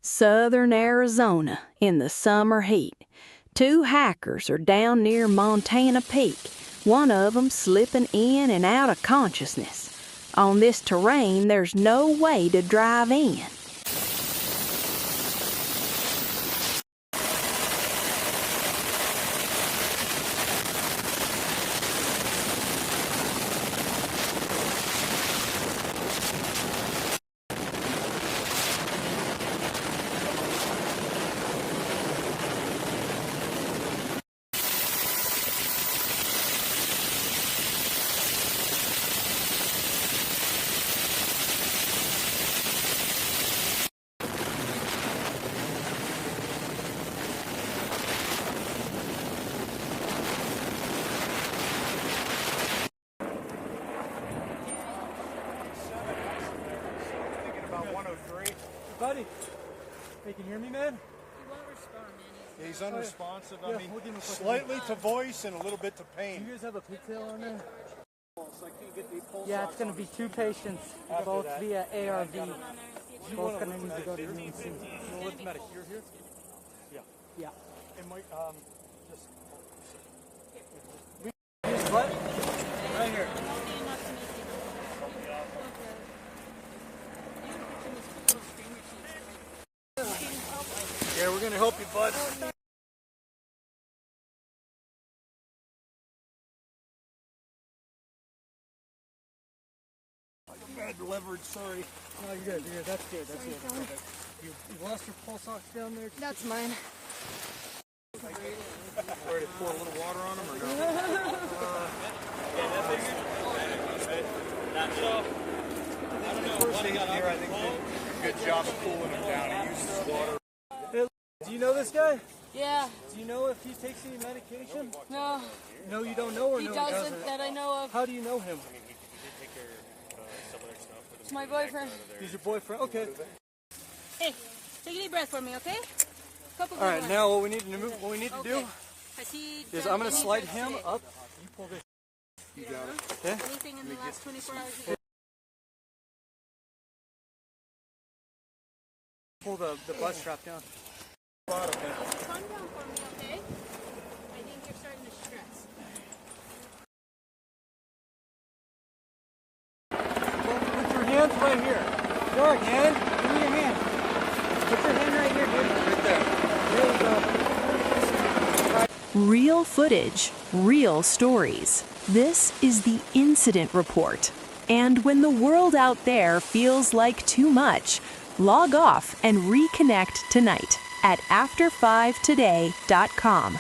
Southern Arizona in the summer heat. Two hikers are down near Montana Peak, one of them slipping in and out of consciousness. On this terrain, there's no way to drive in. Buddy, hey, can you hear me, man? He won't respond, man. Yeah, he's unresponsive. Yeah, I mean, we'll give him a quick slightly to voice and a little bit to Do pain. you guys have a pigtail on there? Yeah, it's going to be two patients, both via ARV. Both going to need to go to UNC. You want to lift him out of here? Yeah. Yeah. It might, just... His butt? Right here. Yeah, we're going to help you, bud. Bad delivered, sorry. No, you're good. You're good. That's good. That's good. Perfect. You lost your pulse ox down there? That's mine. Ready to pour a little water on him or no? First thing here, I think did a good job of cooling him down. He used his water. Hey, do you know this guy? Yeah. Do you know if he takes any medication? No. No, you don't know, or He no, doesn't, he doesn't? that I know of. How do you know him? It's my boyfriend. He's your boyfriend? Okay. Hey, take a deep breath for me, okay? Couple All right, good now what we need to do Okay. Has he is done I'm going to slide anything him today? up. You pull this. You got it. Okay? Anything in the last 24 hours? Pull the butt strap down. Calm down for me, okay? I think you're starting to stress. Put your hands right here. George, hand. Give me your hand. Put your hand right here, dude. Right there. There we go. Real footage, real stories. This is the Incident Report. And when the world out there feels like too much, log off and reconnect tonight at after5today.com.